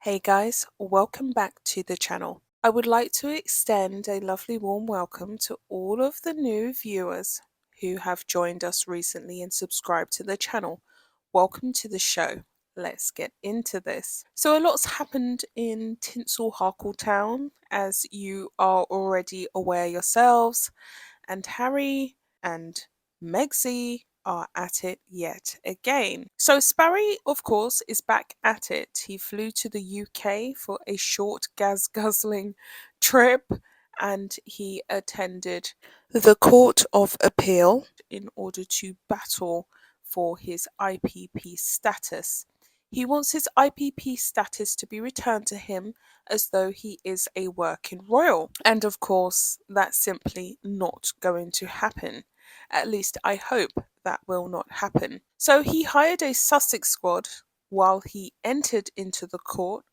Hey guys, welcome back to the channel. I would like to extend a lovely warm welcome to all of the new viewers who have joined us recently and subscribed to the channel. Welcome to the show. Let's get into this. So a lot's happened in Tinsel Harkletown, as you are already aware yourselves, and Harry and Megzy are at it yet again. So Sparry, of course, is back at it. He flew to the UK for a short gas-guzzling trip and he attended the Court of Appeal in order to battle for his IPP status. He wants his IPP status to be returned to him as though he is a working royal. And of course, that's simply not going to happen. At least I hope that will not happen. So he hired a Sussex squad while he entered into the court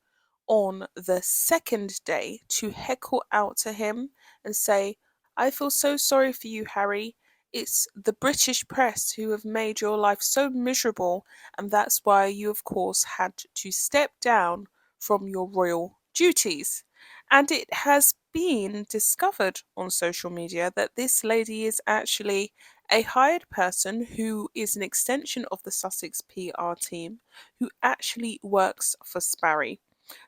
on the second day to heckle out to him and say, "I feel so sorry for you, Harry. It's the British press who have made your life so miserable, and that's why you, of course, had to step down from your royal duties." And it has been discovered on social media that this lady is actually a hired person who is an extension of the Sussex PR team who actually works for Sparry.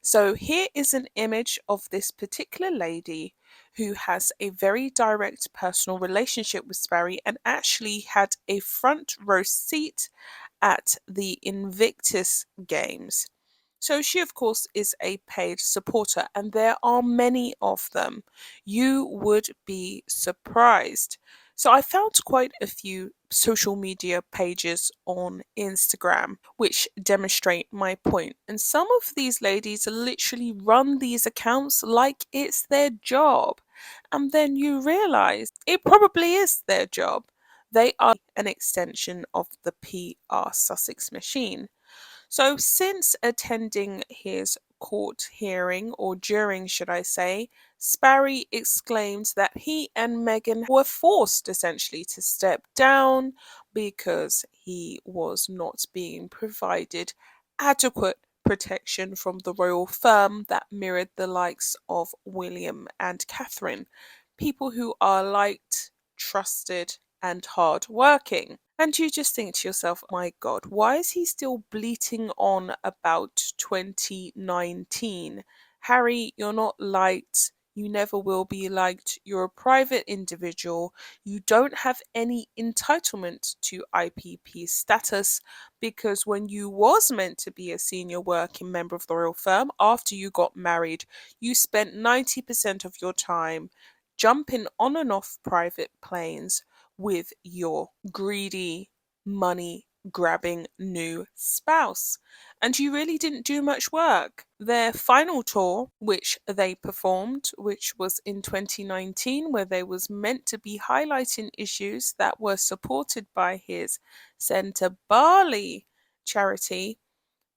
So here is an image of this particular lady who has a very direct personal relationship with Sparry and actually had a front row seat at the Invictus Games. So she, of course, is a paid supporter, and there are many of them. You would be surprised. So I found quite a few social media pages on Instagram which demonstrate my point. And some of these ladies literally run these accounts like it's their job. And then you realize it probably is their job. They are an extension of the PR Sussex machine. So, since attending his court hearing, or during, should I say, Sparry exclaimed that he and Meghan were forced essentially to step down because he was not being provided adequate protection from the royal firm that mirrored the likes of William and Catherine, people who are liked, trusted, and hard-working. And you just think to yourself, my God, why is he still bleating on about 2019? Harry, you're not liked. You never will be liked. You're a private individual. You don't have any entitlement to IPP status because when you was meant to be a senior working member of the royal firm after you got married, you spent 90% of your time jumping on and off private planes with your greedy, money grabbing new spouse. And you really didn't do much work. Their final tour, which they performed, which was in 2019, where they was meant to be highlighting issues that were supported by his Sentebale charity,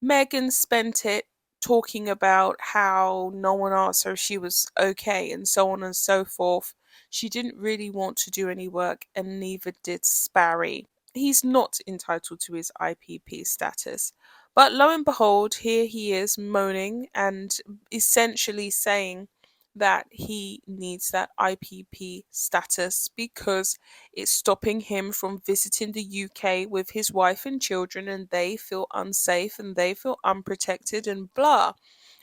Meghan spent it talking about how no one asked her if she was okay and so on and so forth. She didn't really want to do any work, and neither did Sparry. He's not entitled to his IPP status. But lo and behold, here he is moaning and essentially saying that he needs that IPP status because it's stopping him from visiting the UK with his wife and children, and they feel unsafe and they feel unprotected and blah.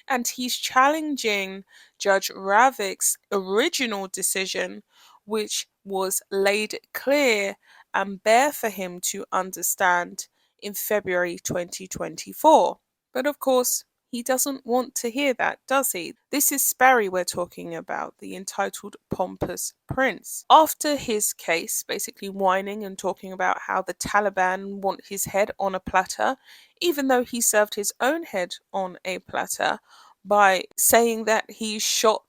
And he's challenging Judge Ravik's original decision, which was laid clear and bare for him to understand in February 2024. But of course, he doesn't want to hear that, does he? This is Sparry we're talking about, the entitled pompous prince. After his case, basically whining and talking about how the Taliban want his head on a platter, even though he served his own head on a platter by saying that he shot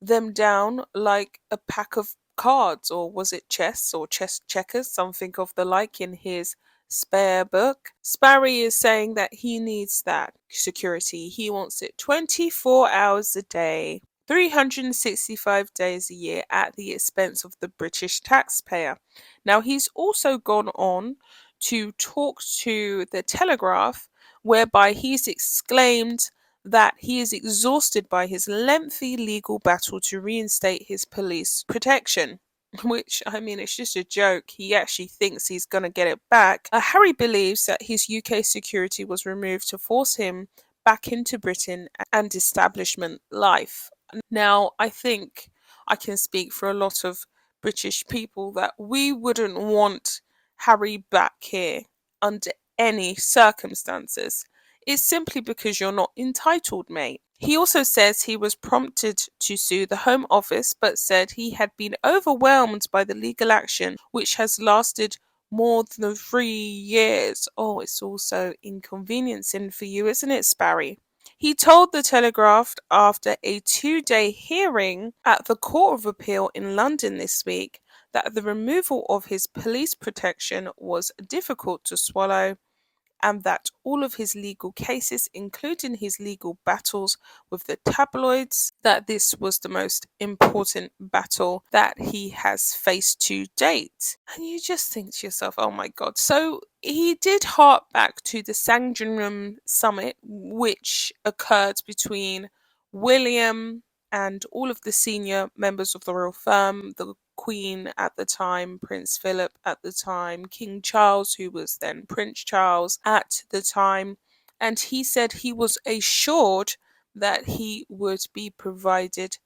them down like a pack of cards, or was it chess or chess checkers, something of the like, in his spare book. Sparry is saying that he needs that security. He wants it 24 hours a day, 365 days a year at the expense of the British taxpayer. Now, he's also gone on to talk to the Telegraph, whereby he's exclaimed that he is exhausted by his lengthy legal battle to reinstate his police protection. Which, I mean, it's just a joke. He actually thinks he's going to get it back. Harry believes that his UK security was removed to force him back into Britain and establishment life. Now, I think I can speak for a lot of British people that we wouldn't want Harry back here under any circumstances. It's simply because you're not entitled, mate. He also says he was prompted to sue the Home Office, but said he had been overwhelmed by the legal action, which has lasted more than 3 years. Oh, it's also inconveniencing for you, isn't it, Sparry? He told The Telegraph after a 2-day hearing at the Court of Appeal in London this week that the removal of his police protection was difficult to swallow, and that all of his legal cases, including his legal battles with the tabloids, that this was the most important battle that he has faced to date. And you just think to yourself, oh my God. So he did hark back to the Sandringham summit, which occurred between William and all of the senior members of the royal firm, the Queen at the time, Prince Philip at the time, King Charles, who was then Prince Charles at the time. And he said he was assured that he would be provided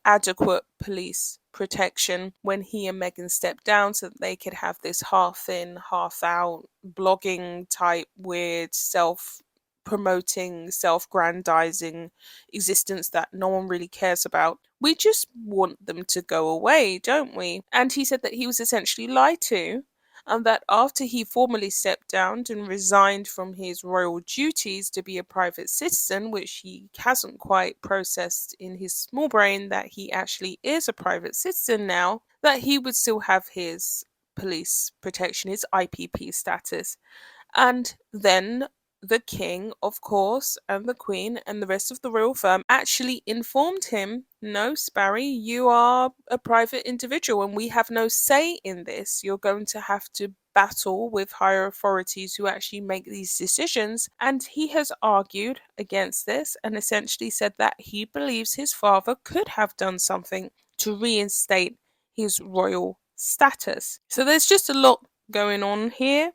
adequate police protection when he and Meghan stepped down so that they could have this half in, half out blogging type weird self promoting, self grandizing existence that no one really cares about. We just want them to go away, don't we? And he said that he was essentially lied to, and that after he formally stepped down and resigned from his royal duties to be a private citizen, which he hasn't quite processed in his small brain that he actually is a private citizen now, that he would still have his police protection, his IPP status. And then the king, of course, and the queen and the rest of the royal firm actually informed him, no, Sparry, you are a private individual and we have no say in this. You're going to have to battle with higher authorities who actually make these decisions. And he has argued against this and essentially said that he believes his father could have done something to reinstate his royal status. So there's just a lot going on here.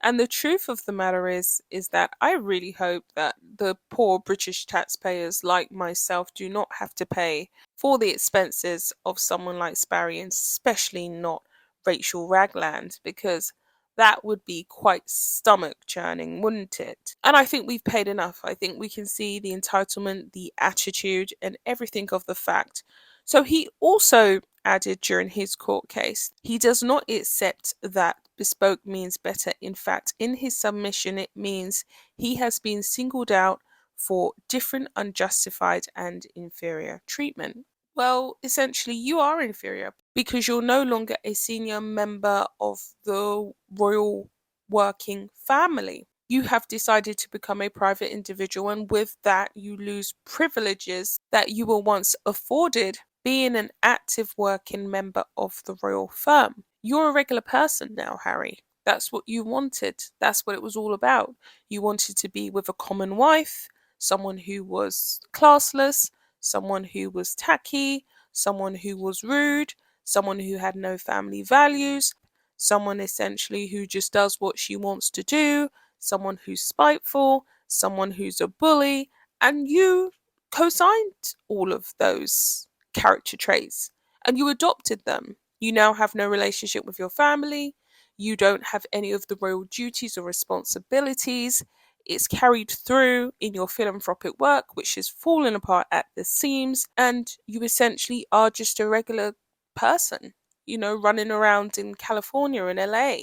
And the truth of the matter is that I really hope that the poor British taxpayers like myself do not have to pay for the expenses of someone like Sparry, and especially not Rachel Ragland, because that would be quite stomach churning, wouldn't it? And I think we've paid enough. I think we can see the entitlement, the attitude, and everything of the fact. So he also added during his court case, he does not accept that bespoke means better. In fact, in his submission, it means he has been singled out for different, unjustified, and inferior treatment. Well, essentially, you are inferior because you're no longer a senior member of the royal working family. You have decided to become a private individual, and with that, you lose privileges that you were once afforded being an active working member of the royal firm. You're a regular person now, Harry. That's what you wanted. That's what it was all about. You wanted to be with a common wife, someone who was classless, someone who was tacky, someone who was rude, someone who had no family values, someone essentially who just does what she wants to do, someone who's spiteful, someone who's a bully, and you co signed all of those character traits and you adopted them. You now have no relationship with your family. You don't have any of the royal duties or responsibilities. It's carried through in your philanthropic work, which has fallen apart at the seams, and you essentially are just a regular person, running around in California and LA,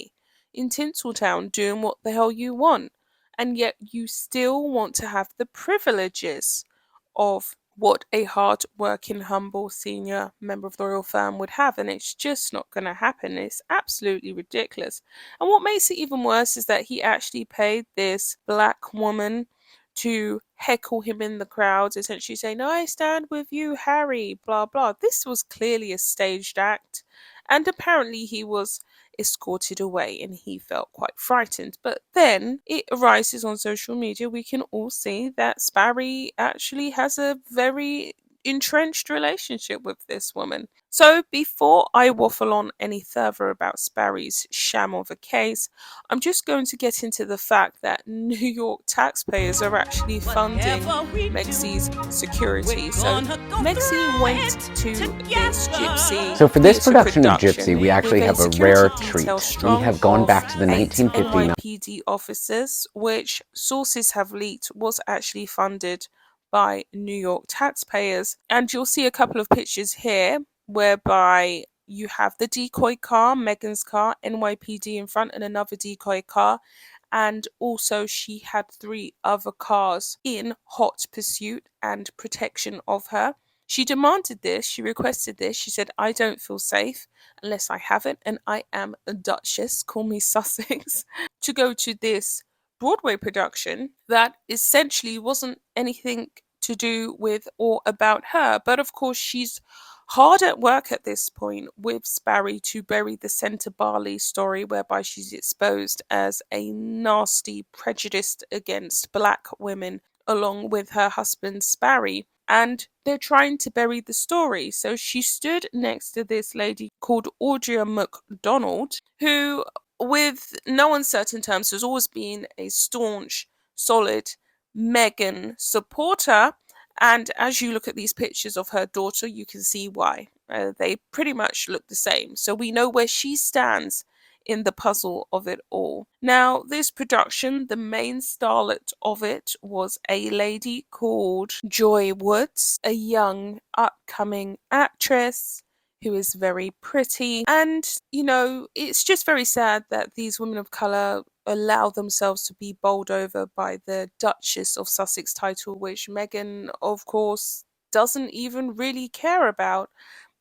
in Tinseltown, doing what the hell you want. And yet you still want to have the privileges of what a hard working, humble senior member of the royal firm would have, and it's just not going to happen. It's absolutely ridiculous. And what makes it even worse is that he actually paid this black woman to heckle him in the crowd, essentially saying, I stand with you, Harry, blah blah. This was clearly a staged act, and apparently he was escorted away, and he felt quite frightened. But then it arises on social media, we can all see that Sparry actually has a very entrenched relationship with this woman. So before I waffle on any further about Sparry's sham of a case, I'm just going to get into the fact that New York taxpayers are actually funding Meg's security. So Meg went to this Gypsy. So for this production of Gypsy, we actually have a rare treat. We have gone back to the 1959 NYPD officers, which sources have leaked was actually funded by New York taxpayers. And you'll see a couple of pictures here whereby you have the decoy car, Meghan's car, NYPD in front, and another decoy car. And also she had 3 other cars in hot pursuit and protection of her. She demanded this, she requested this. She said, I don't feel safe unless I have it, and I am a Duchess, call me Sussex, to go to this Broadway production that essentially wasn't anything to do with or about her. But of course, she's hard at work at this point with Sparry to bury the Sentebale story, whereby she's exposed as a nasty prejudiced against black women, along with her husband Sparry. And they're trying to bury the story. So she stood next to this lady called Audria McDonald, who, with no uncertain terms, has always been a staunch, solid Meghan supporter. And as you look at these pictures of her daughter, you can see why. They pretty much look the same. So we know where she stands in the puzzle of it all. Now, this production, the main starlet of it was a lady called Joy Woods, a young upcoming actress who is very pretty. And, you know, it's just very sad that these women of colour allow themselves to be bowled over by the Duchess of Sussex title, which Meghan, of course, doesn't even really care about,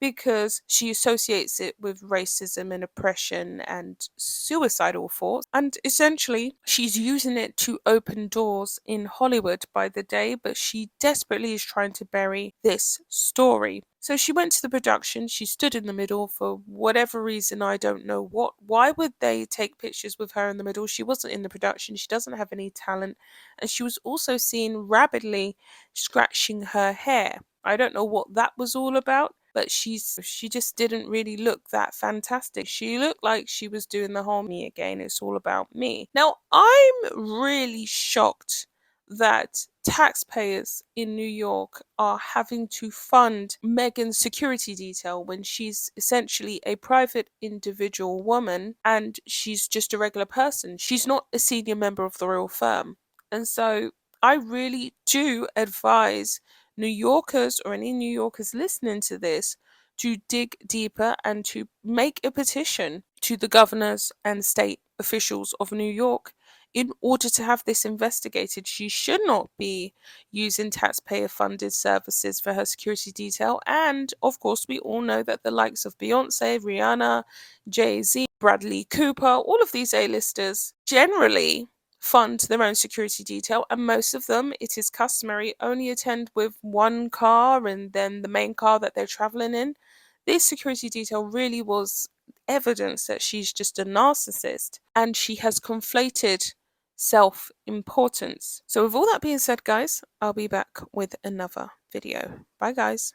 because she associates it with racism and oppression and suicidal thoughts. And essentially, she's using it to open doors in Hollywood by the day, but she desperately is trying to bury this story. So she went to the production, she stood in the middle for whatever reason, I don't know what. Why would they take pictures with her in the middle? She wasn't in the production, she doesn't have any talent, and she was also seen rapidly scratching her hair. I don't know what that was all about, but she just didn't really look that fantastic. She looked like she was doing the whole me again, it's all about me. Now, I'm really shocked that taxpayers in New York are having to fund Meghan's security detail when she's essentially a private individual woman and she's just a regular person. She's not a senior member of the royal firm. And so I really do advise New Yorkers, or any New Yorkers listening to this, to dig deeper and to make a petition to the governors and state officials of New York in order to have this investigated. She should not be using taxpayer funded services for her security detail. And of course, we all know that the likes of Beyonce, Rihanna, Jay-Z, Bradley Cooper, all of these A-listers generally fund their own security detail, and most of them, it is customary, only attend with one car and then the main car that they're traveling in. This security detail really was evidence that she's just a narcissist and she has conflated self-importance. So with all that being said, guys, I'll be back with another video. Bye, guys.